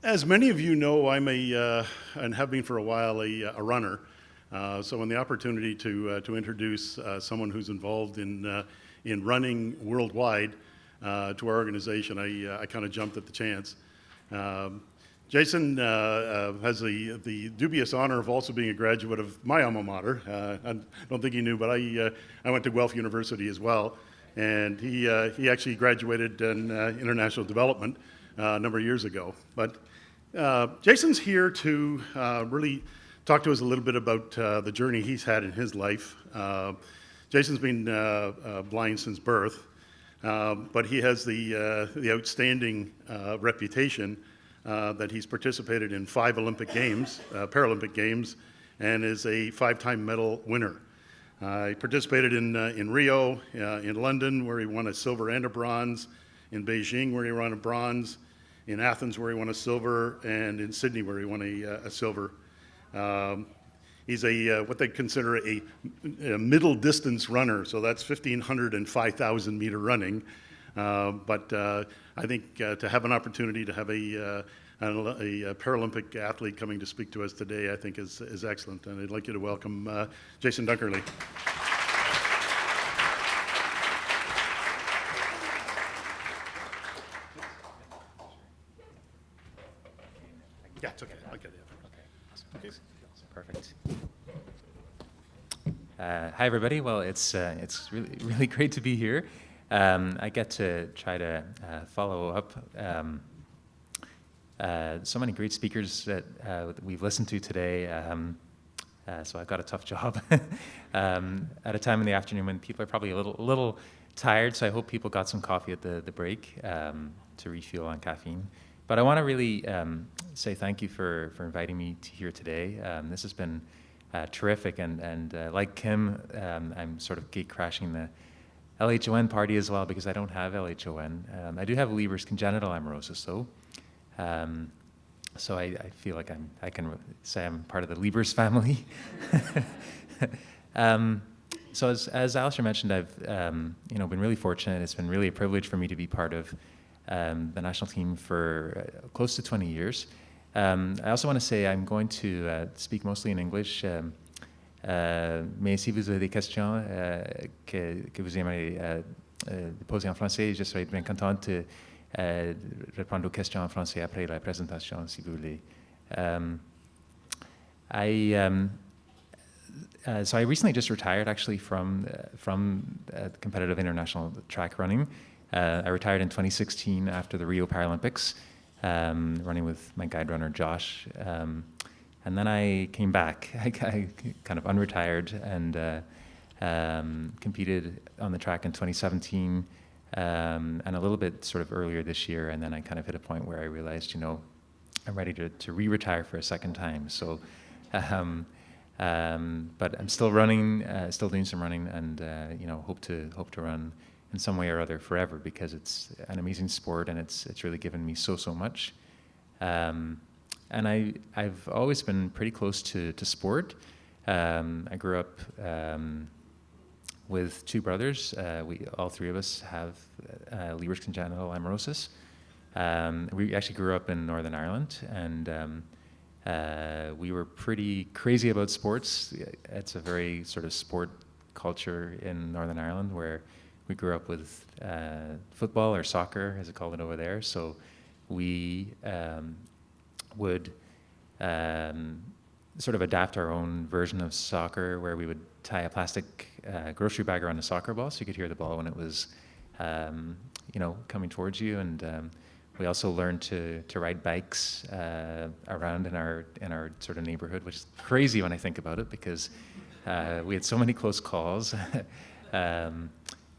As many of you know, I'm and have been for a while, a runner. So when the opportunity to introduce someone who's involved in running worldwide to our organization, I kind of jumped at the chance. Um, Jason has the dubious honor of also being a graduate of my alma mater. I don't think he knew, but I went to Guelph University as well, and he actually graduated in international development a number of years ago. But Jason's here to really talk to us a little bit about the journey he's had in his life. Jason's been blind since birth, but he has the outstanding reputation that he's participated in 5 Olympic Games, Paralympic Games, and is a 5-time medal winner. He participated in Rio, in London, where he won a silver and a bronze, in Beijing, where he won a bronze, in Athens, where he won a silver, and in Sydney, where he won a silver. He's what they consider a middle distance runner, so that's 1,500 and 5,000 meter running. But I think to have an opportunity to have a Paralympic athlete coming to speak to us today, I think is excellent. And I'd like you to welcome Jason Dunkerley. Yeah, it's okay. I'll get it. Okay, awesome. Okay. Perfect. Hi, everybody. Well, it's really great to be here. I get to try to follow up so many great speakers that we've listened to today. So I've got a tough job at a time in the afternoon when people are probably a little tired. So I hope people got some coffee at the break to refuel on caffeine. But I want to really say thank you for inviting me here today. This has been terrific, and like Kim, I'm sort of gate crashing the LHON party as well because I don't have LHON. I do have Leber's congenital amaurosis though, so I feel like I can say I'm part of the Leber's family. So as Alistair mentioned, I've been really fortunate. It's been really a privilege for me to be part of the national team for close to 20 years. I also want to say I'm going to speak mostly in English, mais si vous avez des questions que vous aimeriez poser en français, je serai bien content de répondre aux questions en français après la présentation, si vous voulez. So I recently just retired actually from competitive international track running. I retired in 2016 after the Rio Paralympics, running with my guide runner Josh. And then I came back. I kind of unretired and competed on the track in 2017 and a little bit sort of earlier this year. And then I kind of hit a point where I realized, I'm ready to re-retire for a second time. So, but I'm still running, still doing some running, and hope to run in some way or other forever because it's an amazing sport and it's really given me so much. And I've always been pretty close to sport. I grew up with 2 brothers. All 3 of us have Leber's congenital amaurosis. We actually grew up in Northern Ireland, and we were pretty crazy about sports. It's a very sort of sport culture in Northern Ireland where we grew up with football or soccer, as they call it over there. So we would sort of adapt our own version of soccer where we would tie a plastic grocery bag around a soccer ball so you could hear the ball when it was coming towards you. And we also learned to ride bikes around in our sort of neighborhood, which is crazy when I think about it because we had so many close calls.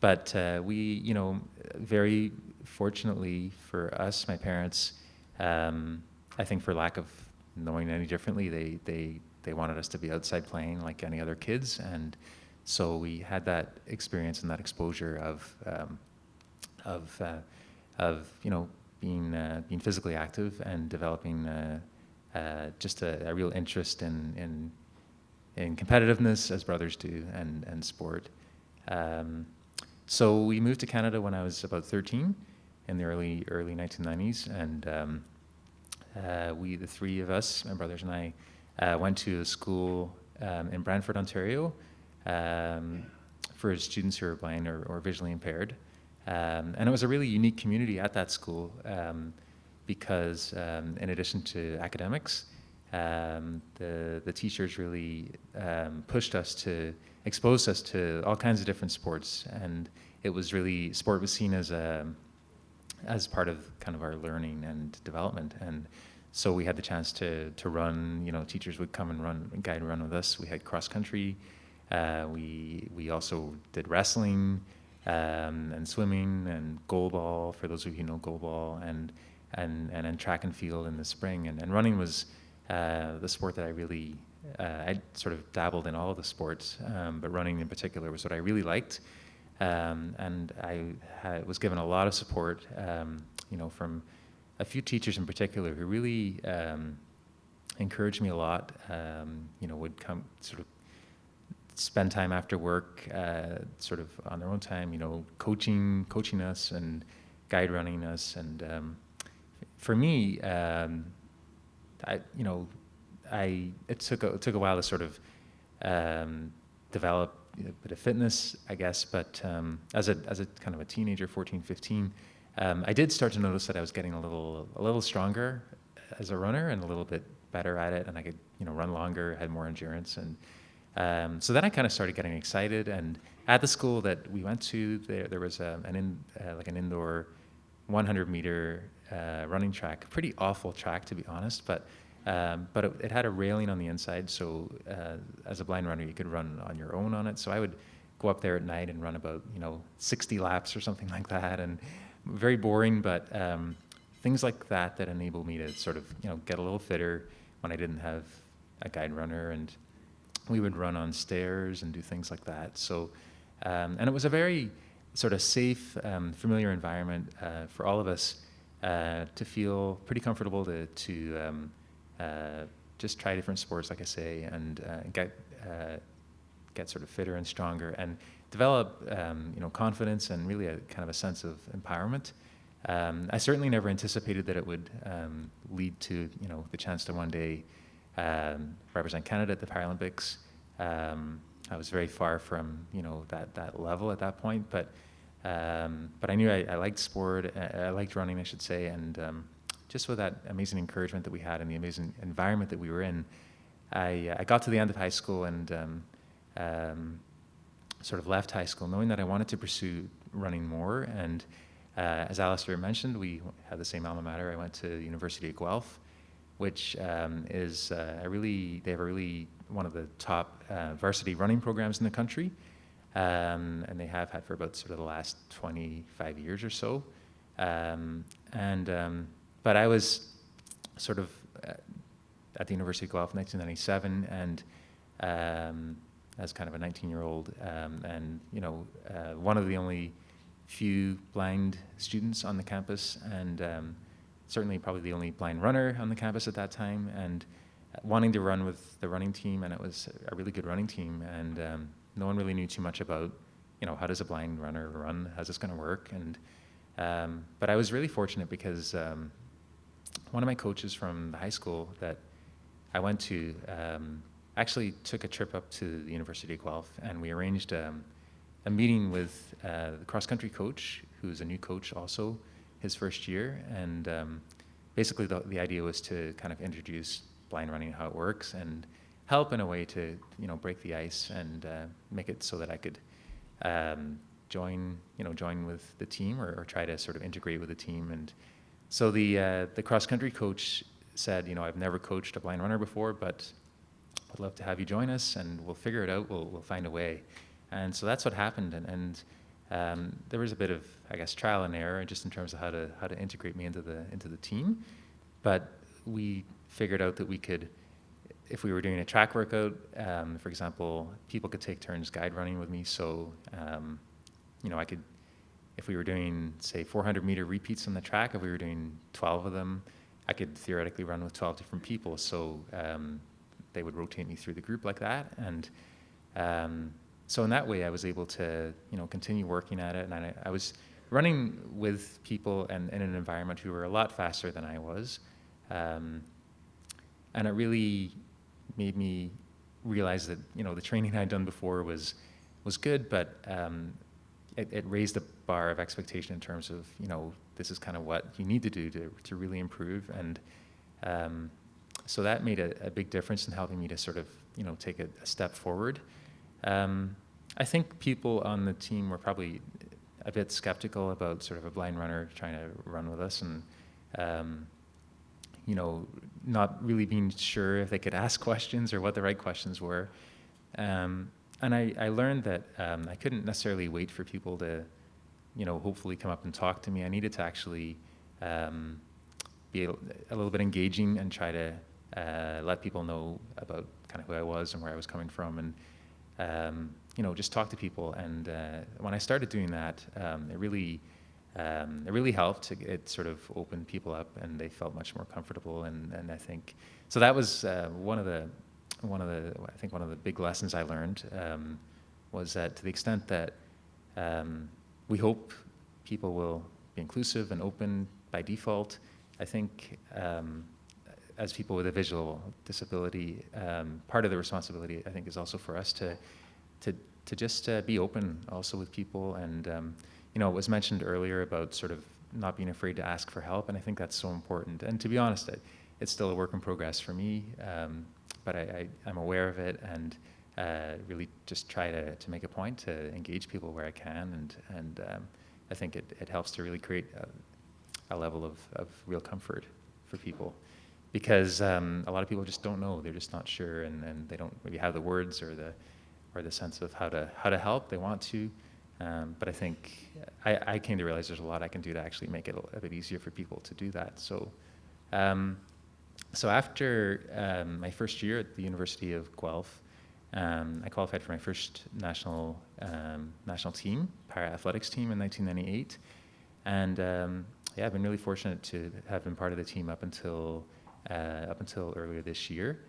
But we, very fortunately for us, my parents, I think for lack of knowing any differently, they wanted us to be outside playing like any other kids, and so we had that experience and that exposure of being physically active and developing just a real interest in competitiveness as brothers do and sport. So we moved to Canada when I was about 13 in the early 1990s, and the three of us, my brothers and I, went to a school in Brantford, Ontario, for students who are blind or visually impaired. And it was a really unique community at that school because in addition to academics, the teachers really exposed us to all kinds of different sports. And it was really, sport was seen as part of kind of our learning and development. And so we had the chance to run, teachers would come and guide run with us. We had cross country. We also did wrestling and swimming and goalball, for those of you who know goalball, and then track and field in the spring. And running was the sport that I sort of dabbled in all of the sports, but running in particular was what I really liked. And I was given a lot of support, from a few teachers in particular who really encouraged me a lot, would come sort of spend time after work, sort of on their own time, coaching us and guide running us. And for me, it took a while to sort of develop a bit of fitness, I guess. But as a kind of a teenager, 14, 15, I did start to notice that I was getting a little stronger as a runner and a little bit better at it, and I could run longer, had more endurance. And so then I kind of started getting excited. And at the school that we went to, there was an indoor 100-meter running track, a pretty awful track, to be honest, but it had a railing on the inside, so as a blind runner you could run on your own on it. So I would go up there at night and run about 60 laps or something like that, and very boring, but things like that enabled me to sort of get a little fitter when I didn't have a guide runner. And we would run on stairs and do things like that. So and it was a very sort of safe, familiar environment for all of us to feel pretty comfortable to just try different sports, like I say, and get sort of fitter and stronger and develop confidence and really a kind of a sense of empowerment. I certainly never anticipated that it would lead to the chance to one day represent Canada at the Paralympics. I was very far from that level at that point, but I knew I liked sport. I liked running, I should say, and just with that amazing encouragement that we had and the amazing environment that we were in, I got to the end of high school and sort of left high school knowing that I wanted to pursue running more. And as Alistair mentioned, we had the same alma mater. I went to the University of Guelph, which is they have a really one of the top varsity running programs in the country, and they have had for about sort of the last 25 years or so. But I was sort of at the University of Guelph in 1997, and as kind of a 19-year-old, and one of the only few blind students on the campus, and certainly probably the only blind runner on the campus at that time, and wanting to run with the running team, and it was a really good running team, and no one really knew too much about, how does a blind runner run? How's this going to work? And but I was really fortunate because one of my coaches from the high school that I went to actually took a trip up to the University of Guelph, and we arranged a meeting with the cross-country coach, who's a new coach also, his first year. And basically the idea was to kind of introduce blind running, how it works, and help in a way to break the ice and make it so that I could join with the team or try to sort of integrate with the team. And so the cross-country coach said, I've never coached a blind runner before, but I'd love to have you join us, and we'll figure it out. We'll find a way. And so that's what happened. And there was a bit of, I guess, trial and error just in terms of how to integrate me into the team. But we figured out that we could, if we were doing a track workout, for example, people could take turns guide running with me. So, I could, if we were doing, say, 400-meter repeats on the track, if we were doing 12 of them, I could theoretically run with 12 different people. So they would rotate me through the group like that. And so in that way, I was able to, continue working at it. And I was running with people and in an environment who were a lot faster than I was. And it really made me realize that, the training I'd done before was good, but it raised the bar of expectation in terms of, this is kind of what you need to do to really improve. And so that made a big difference in helping me to sort of, take a step forward. I think people on the team were probably a bit skeptical about sort of a blind runner trying to run with us, and not really being sure if they could ask questions or what the right questions were. And I learned that I couldn't necessarily wait for people to, hopefully come up and talk to me. I needed to actually be a little bit engaging and try to let people know about kind of who I was and where I was coming from, and just talk to people. And when I started doing that, it really helped. It sort of opened people up, and they felt much more comfortable. And I think so. That was one of the big lessons I learned, was that to the extent that we hope people will be inclusive and open by default, I think as people with a visual disability, part of the responsibility, I think, is also for us to just be open also with people. And it was mentioned earlier about sort of not being afraid to ask for help, and I think that's so important. And to be honest, it's still a work in progress for me, but I'm aware of it, and really just try to make a point to engage people where I can, and I think it helps to really create a level of real comfort for people, because a lot of people just don't know. They're just not sure, and they don't maybe have the words or the sense of how to help. They want to, but I think I came to realize there's a lot I can do to actually make it a bit easier for people to do that. So after my first year at the University of Guelph, I qualified for my first national team, para-athletics team, in 1998. And I've been really fortunate to have been part of the team up until earlier this year.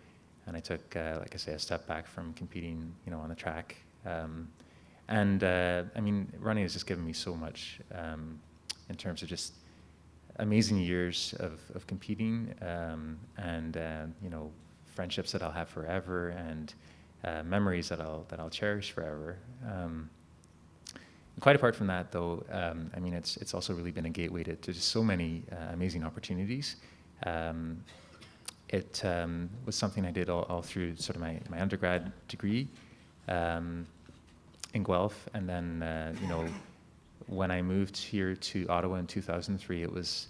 And I took, like I say, a step back from competing, on the track. Running has just given me so much in terms of just amazing years of competing, and friendships that I'll have forever, and memories that I'll cherish forever. Quite apart from that, though, it's also really been a gateway to just so many amazing opportunities. It was something I did all through sort of my undergrad degree in Guelph, and then when I moved here to Ottawa in 2003, it was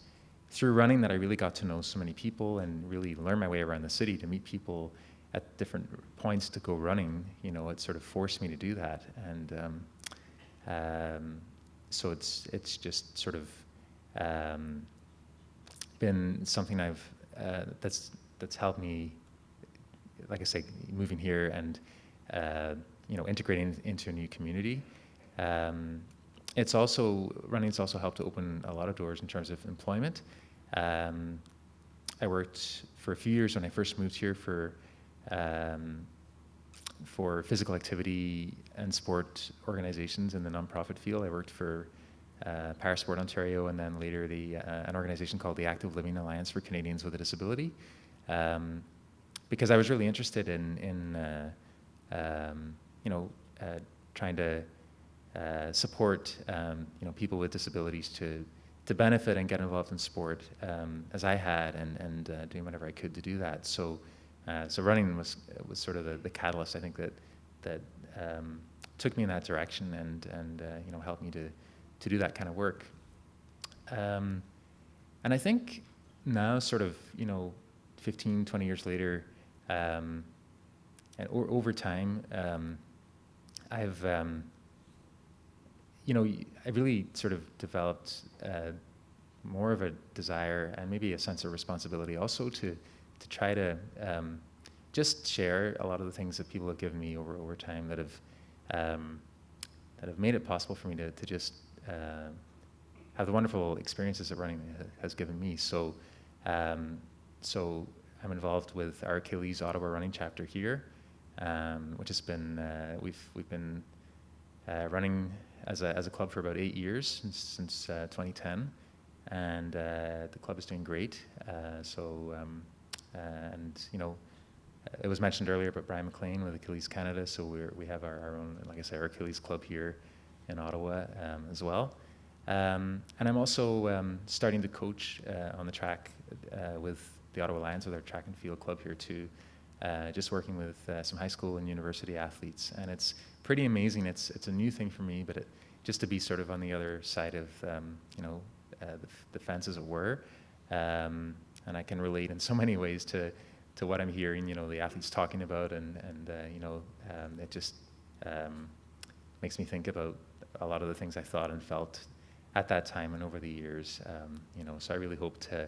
through running that I really got to know so many people and really learn my way around the city, to meet people at different points to go running. It sort of forced me to do that, and so it's just sort of been something that's helped me, like I say, moving here and integrating into a new community. Running's also helped to open a lot of doors in terms of employment. I worked for a few years when I first moved here for physical activity and sport organizations in the nonprofit field. I worked for Parasport Ontario, and then later an organization called the Active Living Alliance for Canadians with a Disability, because I was really interested in trying to support people with disabilities to benefit and get involved in sport, as I had, and doing whatever I could to do that. So running was sort of the catalyst, I think, that took me in that direction, and helped me to do that kind of work. And I think now, sort of 15, 20 years later, and over time, I've really sort of developed more of a desire and maybe a sense of responsibility also to try to just share a lot of the things that people have given me over time that have made it possible for me to just have the wonderful experiences that running has given me. So I'm involved with our Achilles Ottawa running chapter here, which has been we've been running as a club for about 8 years, since 2010, and the club is doing great. And it was mentioned earlier about Brian McLean with Achilles Canada, so we have our own, like I say, our Achilles club here in Ottawa as well. And I'm also starting to coach on the track with the Ottawa Lions, with our track and field club here too, just working with some high school and university athletes. And it's pretty amazing. It's a new thing for me, but just to be sort of on the other side of the fence, as it were. And I can relate in so many ways to what I'm hearing, the athletes talking about, and it just makes me think about a lot of the things I thought and felt at that time and over the years. So I really hope to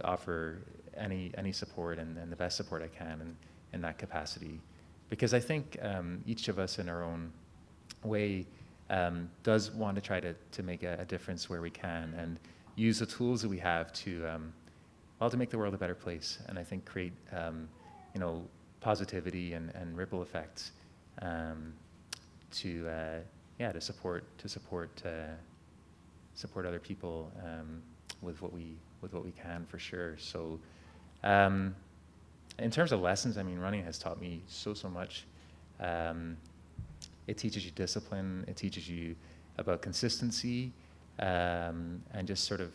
offer any support and the best support I can in that capacity, because I think each of us in our own way does want to try to make a difference where we can, and use the tools that we have to make the world a better place, and I think create positivity and ripple effects to support other people with what we can, for sure. So in terms of lessons, I mean, running has taught me so much. It teaches you discipline. It teaches you about consistency, and just sort of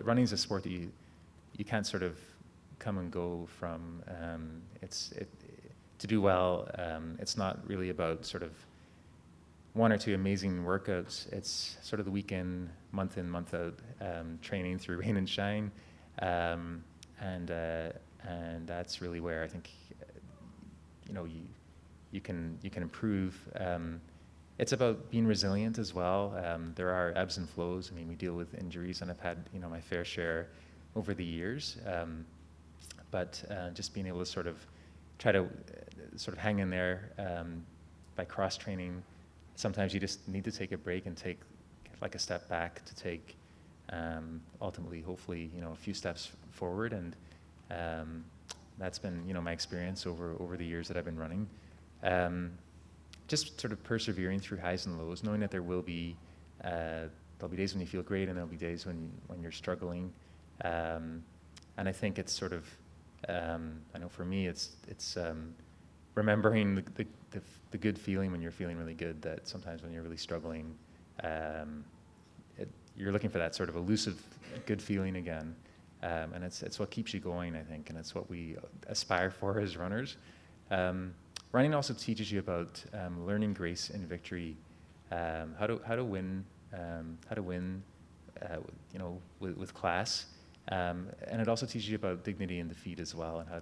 running is a sport that you can't sort of come and go from. To do well, it's not really about sort of one or two amazing workouts. It's sort of the weekend, month in, month out, training through rain and shine, and that's really where I think you can improve. It's about being resilient as well. There are ebbs and flows. I mean, we deal with injuries, and I've had my fair share over the years. But just being able to sort of try to sort of hang in there by cross training. Sometimes you just need to take a break and take like a step back to take ultimately, hopefully, a few steps forward. And that's been my experience over the years that I've been running. Just sort of persevering through highs and lows, knowing that there'll be days when you feel great, and there'll be days when you're struggling. And I think it's sort of, I know for me, it's remembering the good feeling when you're feeling really good, that sometimes when you're really struggling, you're looking for that sort of elusive good feeling again. And it's what keeps you going, I think, and it's what we aspire for as runners. Running also teaches you about learning grace in victory, how to win, with class, and it also teaches you about dignity in defeat as well, and how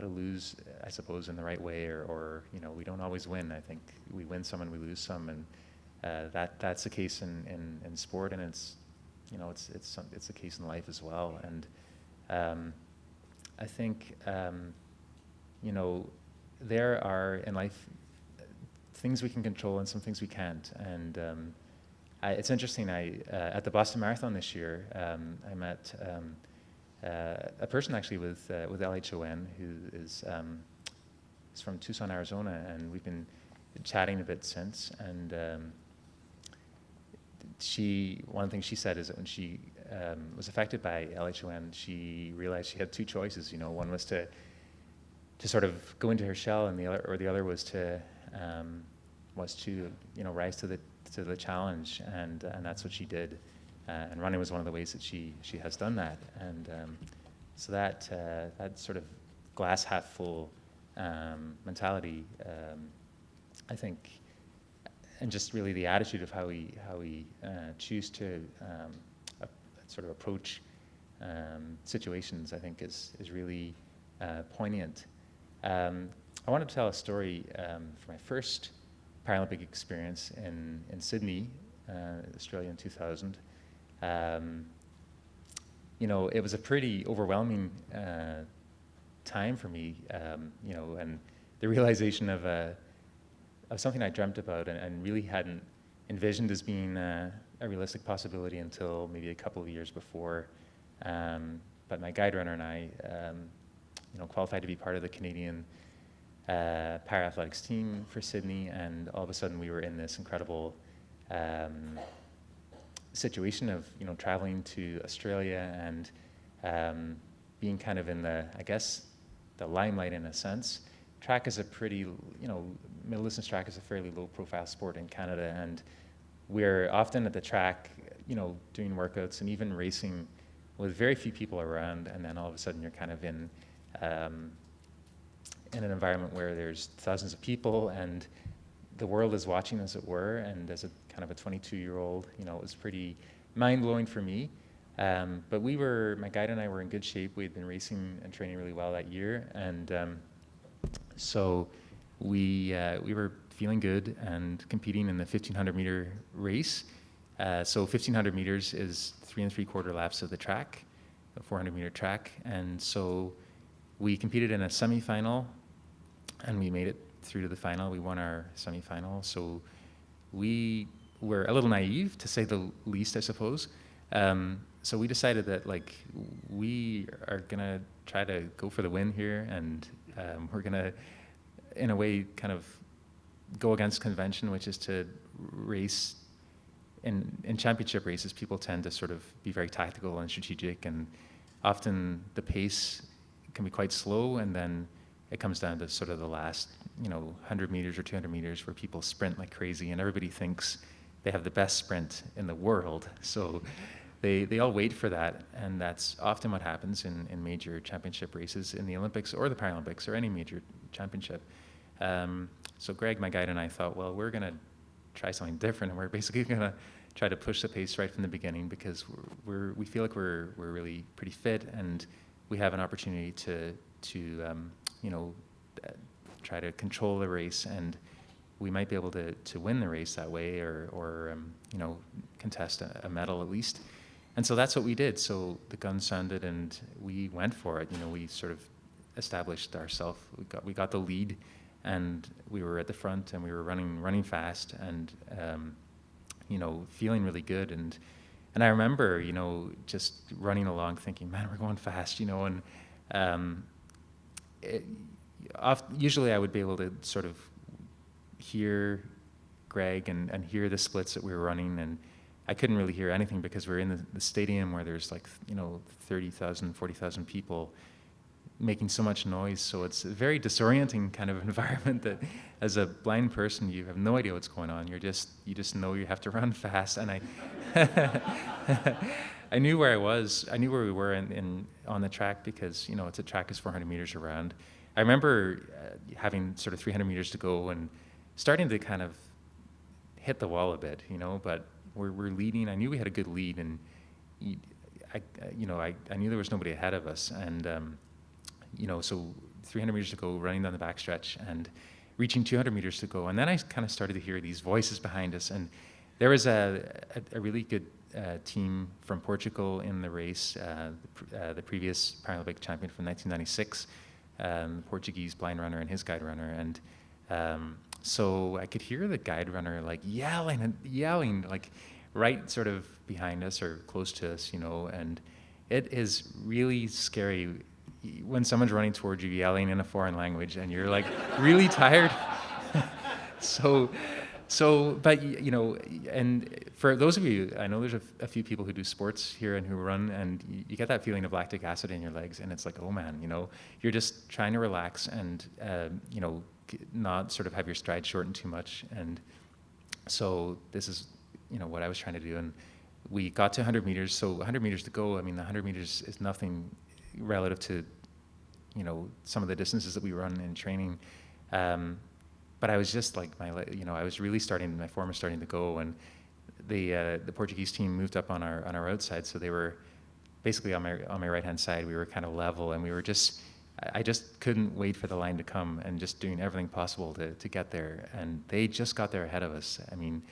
to lose, I suppose, in the right way, or we don't always win. I think we win some and we lose some, and that's the case in sport, and it's the case in life as well. And I think there are in life things we can control and some things we can't. And it's interesting. At the Boston Marathon this year, I met a person actually with LHON who is from Tucson, Arizona, and we've been chatting a bit since. And one thing she said is that when she was affected by LHON, she realized she had two choices. One was to sort of go into her shell, and the other was to rise to the challenge, and that's what she did. And running was one of the ways that she has done that. And so that sort of glass half full mentality, I think, and just really the attitude of how we choose to sort of approach situations, I think is really poignant. I want to tell a story from my first Paralympic experience in Sydney, Australia in 2000. It was a pretty overwhelming time for me, and the realization of something I dreamt about and really hadn't envisioned as being a realistic possibility until maybe a couple of years before. But my guide runner and I, qualified to be part of the Canadian para-athletics team for Sydney, and all of a sudden we were in this incredible situation of, you know, traveling to Australia and being kind of in the, I guess, the limelight in a sense. Track is a pretty, you know, middle distance track is a fairly low profile sport in Canada, and we're often at the track, you know, doing workouts and even racing with very few people around, and then all of a sudden you're kind of in an environment where there's thousands of people and the world is watching, as it were. And as a kind of a 22-year-old, you know, it was pretty mind-blowing for me. But my guide and I were in good shape. We had been racing and training really well that year, and so we were feeling good and competing in the 1,500 meter race. So 1,500 meters is 3 3/4 laps of the track, a 400 meter track, and so we competed in a semifinal, and we made it through to the final. We won our semifinal, so we were a little naive, to say the least, I suppose. So we decided that, like, we are gonna try to go for the win here, and we're gonna, in a way, kind of go against convention, which is to race. In championship races, people tend to sort of be very tactical and strategic, and often the pace can be quite slow, and then it comes down to sort of the last, you know, 100 meters or 200 meters where people sprint like crazy, and everybody thinks they have the best sprint in the world. So they all wait for that, and that's often what happens in major championship races in the Olympics or the Paralympics or any major championship. So Greg, my guide, and I thought, well, we're going to try something different, and we're basically going to try to push the pace right from the beginning, because we feel like we're really pretty fit, and we have an opportunity to you know, try to control the race, and we might be able to win the race that way, or you know, contest a medal at least. And so that's what we did. So the gun sounded, and we went for it. You know, we sort of established ourselves. We got the lead, and we were at the front, and we were running fast, and you know, feeling really good. And I remember, you know, just running along, thinking, man, we're going fast, you know. And usually I would be able to sort of hear Greg and hear the splits that we were running, and I couldn't really hear anything because we were in the stadium where there's, like, you know, 30,000, 40,000 people making so much noise. So it's a very disorienting kind of environment that, as a blind person, you have no idea what's going on. You just know you have to run fast. And I knew where I was. I knew where we were on the track, because, you know, it's a track is 400 meters around. I remember having sort of 300 meters to go and starting to kind of hit the wall a bit, you know, but we're leading. I knew we had a good lead, and I knew there was nobody ahead of us, and you know, so 300 meters to go, running down the backstretch, and reaching 200 meters to go, and then I kind of started to hear these voices behind us, and there was a really good team from Portugal in the race, the previous Paralympic champion from 1996, Portuguese blind runner and his guide runner, and so I could hear the guide runner, like, yelling, like, right sort of behind us or close to us, you know, and it is really scary when someone's running towards you yelling in a foreign language and you're, like, really tired. But, you know, and for those of you, I know there's a few people who do sports here and who run, and you get that feeling of lactic acid in your legs, and it's like, oh man, you know, you're just trying to relax and, you know, not sort of have your stride shortened too much. And so this is, you know, what I was trying to do. And we got to 100 meters. So 100 meters to go. I mean, the 100 meters is nothing relative to, you know, some of the distances that we run in training. But I was just like, I was really my form was starting to go. And the Portuguese team moved up on our outside. So they were basically on my right-hand side. We were kind of level, and I just couldn't wait for the line to come, and just doing everything possible to get there. And they just got there ahead of us. I mean,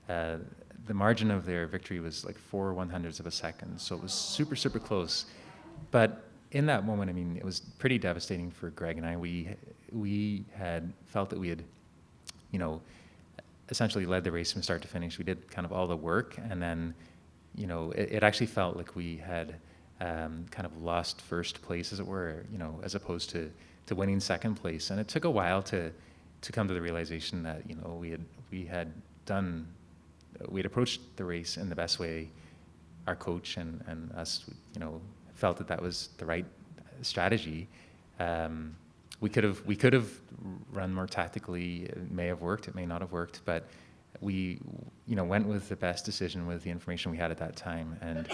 the margin of their victory was like 4/100ths of a second. So it was super, super close. But in that moment, I mean, it was pretty devastating for Greg and I. We had felt that we had, you know, essentially led the race from start to finish. We did kind of all the work, and then, you know, it actually felt like we had kind of lost first place, as it were, you know, as opposed to winning second place. And it took a while to come to the realization that, you know, we had done we'd approached the race in the best way our coach and us, felt that was the right strategy. We could have run more tactically. It may have worked. It may not have worked. But we, went with the best decision with the information we had at that time. And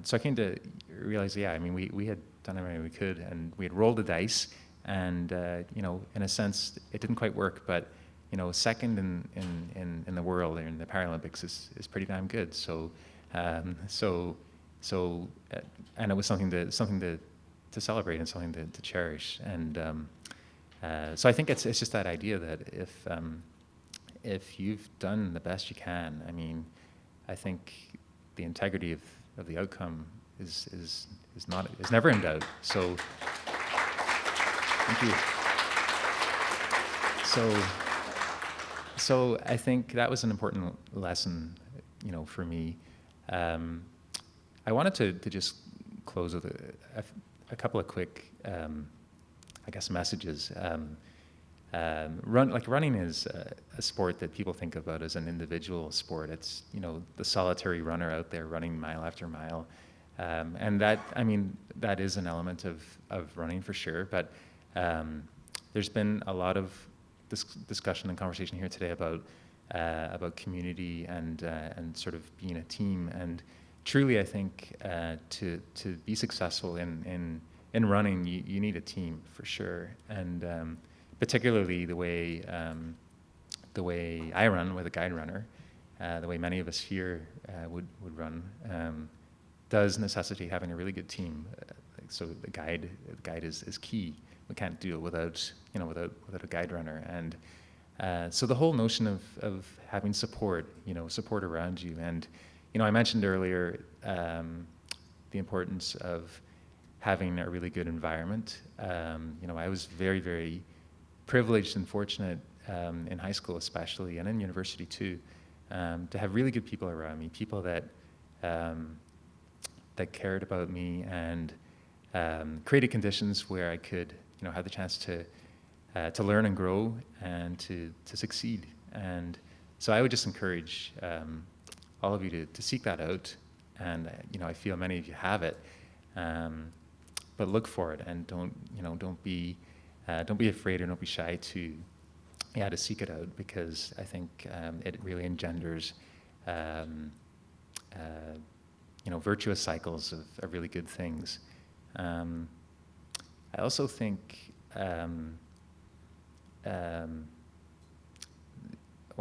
so I came to realize, we had done everything we could, and we had rolled the dice. And in a sense, it didn't quite work. But second in the world or in the Paralympics is pretty damn good. So and it was something to celebrate and something to cherish. And so I think it's just that idea that if you've done the best you can, I think the integrity of the outcome is never in doubt. So thank you. So I think that was an important lesson, for me. I wanted to just close with a couple of quick, messages. Running is a sport that people think about as an individual sport. It's the solitary runner out there running mile after mile, and that is an element of running for sure. But there's been a lot of discussion and conversation here today about community and sort of being a team. And truly, I think to be successful in running, you need a team for sure. And particularly the way I run with a guide runner, the way many of us here would run, does necessitate having a really good team. So the guide is key. We can't do it without a guide runner. And so the whole notion of having support around you. And I mentioned earlier the importance of having a really good environment. I was very, very privileged and fortunate in high school especially, and in university too, to have really good people around me, people that cared about me and created conditions where I could have the chance to learn and grow and to succeed. And so I would just encourage all of you to seek that out. And I feel many of you have it, but look for it and don't be afraid or don't be shy to seek it out, because I think it really engenders virtuous cycles of really good things. I also think one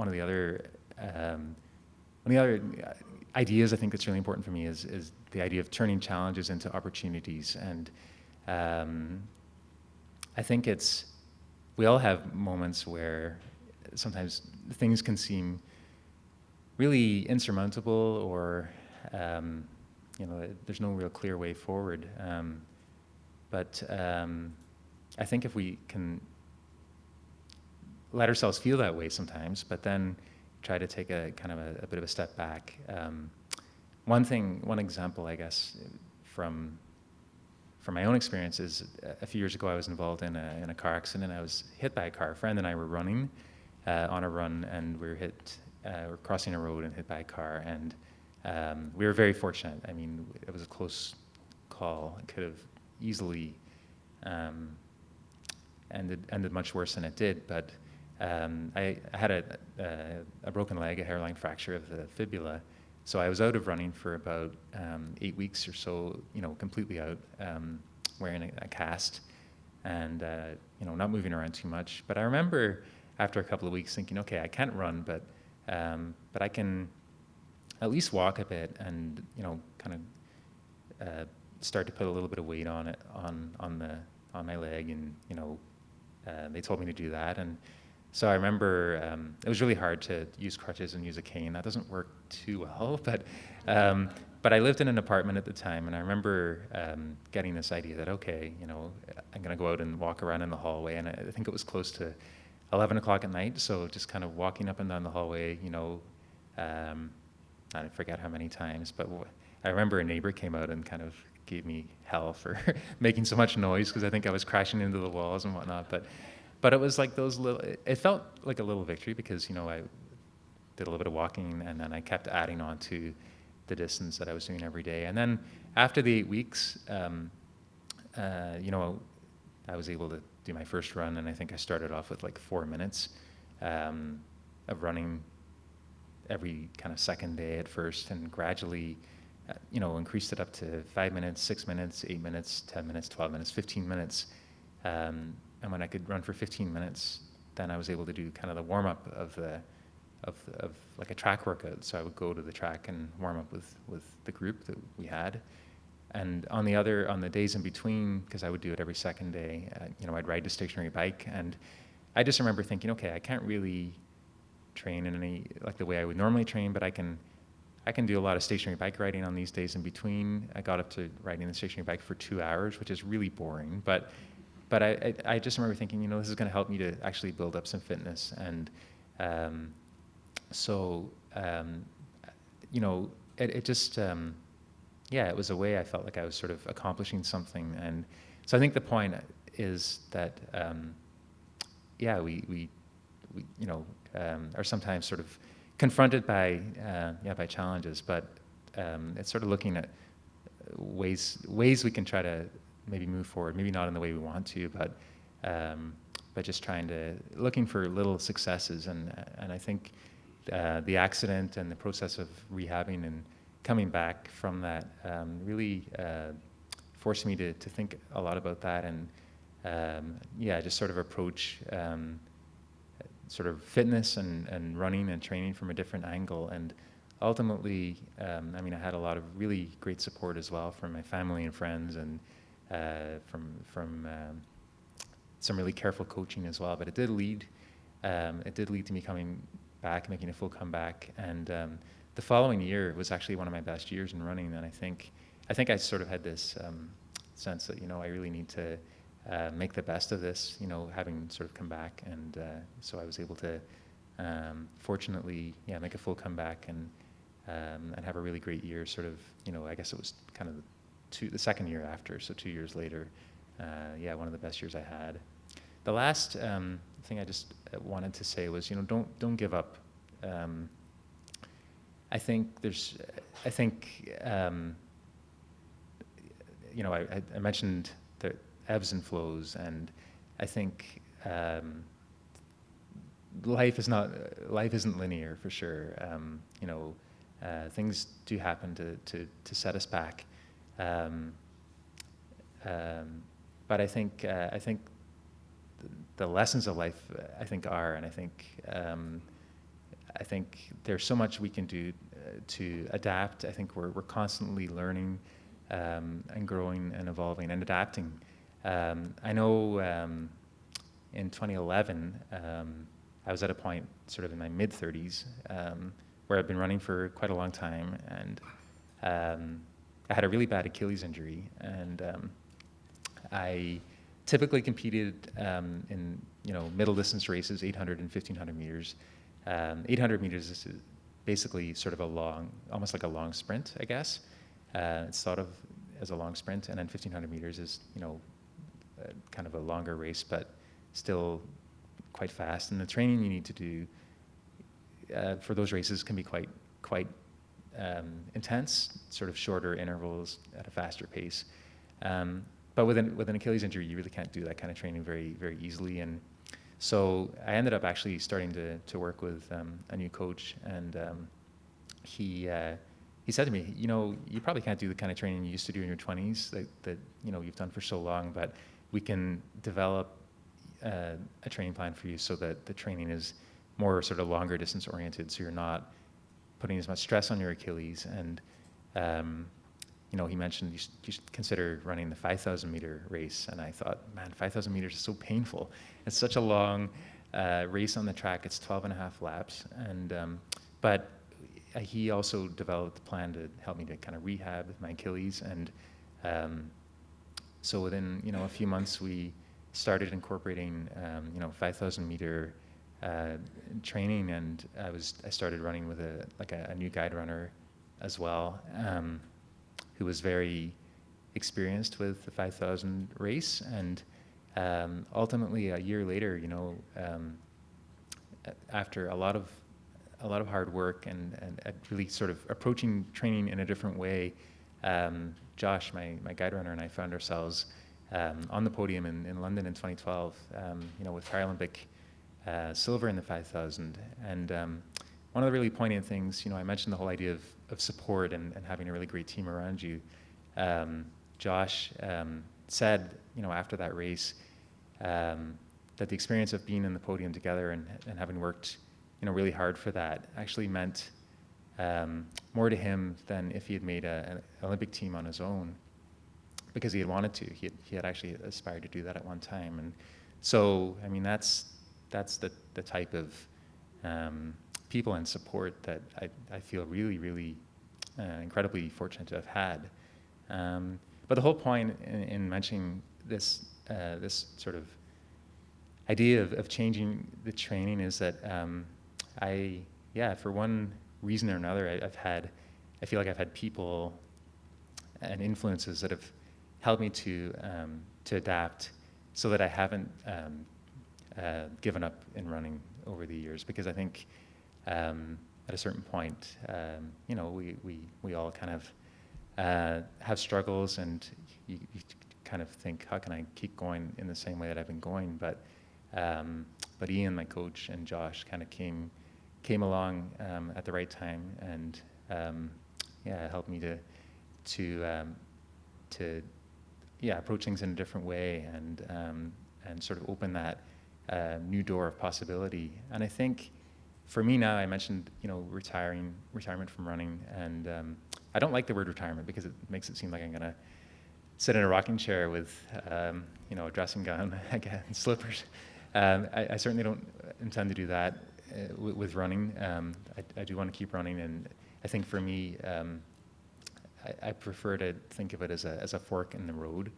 of the other ideas I think that's really important for me is the idea of turning challenges into opportunities. And I think we all have moments where sometimes things can seem really insurmountable, or there's no real clear way forward. But I think if we can let ourselves feel that way sometimes, but then try to take a kind of a bit of a step back. One example, I guess, from my own experience is a few years ago I was involved in a car accident. I was hit by a car. A friend and I were running on a run, and we were crossing a road and hit by a car. And we were very fortunate. It was a close call. It could have easily ended much worse than it did. But I had a broken leg, a hairline fracture of the fibula. So I was out of running for about 8 weeks or so, completely out, wearing a cast and, not moving around too much. But I remember after a couple of weeks thinking, okay, I can't run, but I can at least walk a bit and, kind of start to put a little bit of weight on it, on my leg. And, they told me to do that. And so I remember it was really hard to use crutches and use a cane. That doesn't work too well, but I lived in an apartment at the time, and I remember getting this idea that, okay, I'm going to go out and walk around in the hallway, and I think it was close to 11 o'clock at night, so just kind of walking up and down the hallway, I forget how many times, but I remember a neighbor came out and kind of gave me hell for making so much noise, because I think I was crashing into the walls and whatnot, but it was like those little, it felt like a little victory, because, did a little bit of walking, and then I kept adding on to the distance that I was doing every day. And then after the 8 weeks, I was able to do my first run, and I think I started off with like 4 minutes of running every kind of second day at first, and gradually, increased it up to 5 minutes, 6 minutes, 8 minutes, 10 minutes, 12 minutes, 15 minutes. And when I could run for 15 minutes, then I was able to do kind of the warm up of like a track workout. So I would go to the track and warm up with the group that we had. And on the days in between, because I would do it every second day, I'd ride the stationary bike. And I just remember thinking, okay, I can't really train in any, like the way I would normally train, but I can do a lot of stationary bike riding on these days in between. I got up to riding the stationary bike for 2 hours, which is really boring. But I just remember thinking, this is going to help me to actually build up some fitness. And it just, it was a way I felt like I was sort of accomplishing something. And so I think the point is that, we are sometimes sort of confronted by challenges, but it's sort of looking at ways we can try to maybe move forward, maybe not in the way we want to, but just looking for little successes. And I think the accident and the process of rehabbing and coming back from that really forced me to think a lot about that, and just sort of approach sort of fitness and running and training from a different angle. And ultimately, I had a lot of really great support as well from my family and friends, and from some really careful coaching as well. But it did lead to me coming back, making a full comeback. And the following year was actually one of my best years in running. And I think I sort of had this sense that I really need to make the best of this, having sort of come back. And so I was able to, fortunately, make a full comeback and have a really great year. Sort of, I guess it was kind of the second year after, so 2 years later. One of the best years I had. The last thing I just wanted to say was, don't give up. I mentioned the ebbs and flows, and I think life isn't linear for sure. Things do happen to set us back, but I think the lessons of life are, and I think there's so much we can do to adapt. I think we're constantly learning and growing and evolving and adapting. I know in 2011, I was at a point sort of in my mid-30s where I'd been running for quite a long time, and I had a really bad Achilles injury, and I typically competed in middle distance races, 800 and 1500 meters. 800 meters is basically sort of almost like a long sprint, I guess. It's thought of as a long sprint, and then 1500 meters is kind of a longer race, but still quite fast. And the training you need to do for those races can be quite intense, sort of shorter intervals at a faster pace. But with an Achilles injury, you really can't do that kind of training very, very easily. And so I ended up actually starting to work with a new coach, and he said to me, you probably can't do the kind of training you used to do in your 20s that you've done for so long, but we can develop a training plan for you so that the training is more sort of longer distance oriented, so you're not putting as much stress on your Achilles. And he mentioned you should consider running the 5,000 meter race. And I thought, man, 5,000 meters is so painful. It's such a long race on the track. It's 12 and a half laps. And but he also developed a plan to help me to kind of rehab my Achilles. And so within a few months, we started incorporating 5,000 meter training, and I started running with a new guide runner as well, who was very experienced with the 5,000 race. And ultimately, a year later, after a lot a lot of hard work and at really sort of approaching training in a different way. Josh, my guide runner, and I found ourselves on the podium in London in 2012, with Paralympic silver in the 5,000. And one of the really poignant things, I mentioned the whole idea of support and having a really great team around you. Josh said, after that race, that the experience of being in the podium together and having worked, really hard for that actually meant more to him than if he had made an Olympic team on his own, because he had wanted to. He had actually aspired to do that at one time. And so, that's the type of people and support that I feel really, really incredibly fortunate to have had. But the whole point in mentioning this sort of idea of changing the training is that for one reason or another, I feel like I've had people and influences that have helped me to adapt, so that I haven't given up in running over the years. Because I think at a certain point, we all kind of have struggles, and you kind of think, how can I keep going in the same way that I've been going? But Ian, my coach, and Josh kind of came along at the right time, and helped me to approach things in a different way, and sort of open that new door of possibility. And I think for me now, I mentioned retirement from running, and I don't like the word retirement because it makes it seem like I'm gonna sit in a rocking chair with a dressing gown again, and slippers. I certainly don't intend to do that with running. I do want to keep running, and I think for me, I prefer to think of it as a fork in the road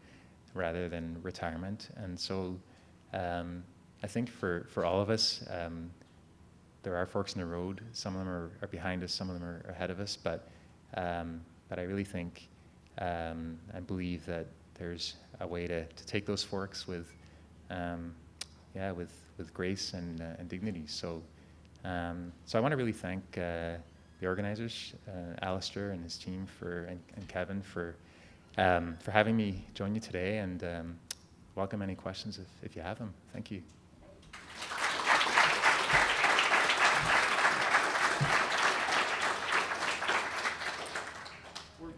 rather than retirement. And so I think for all of us, there are forks in the road. Some of them are behind us, some of them are ahead of us, but I really think and believe that there's a way to take those forks with grace and dignity. So I want to really thank the organizers, Alistair and his team, and Kevin for having me join you today, and welcome any questions if you have them. Thank you.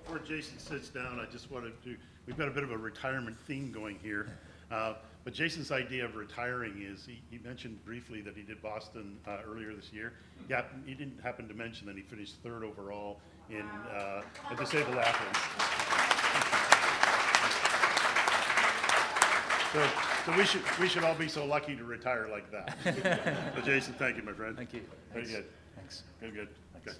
Before Jason sits down, I just wanted to, we've got a bit of a retirement theme going here. But Jason's idea of retiring is, he mentioned briefly that he did Boston earlier this year. Yeah, he didn't happen to mention that he finished third overall in a disabled athletes. So we should all be so lucky to retire like that. So Jason, thank you, my friend. Thank you. Very Thanks. good. Thanks. Good. Thanks. Okay.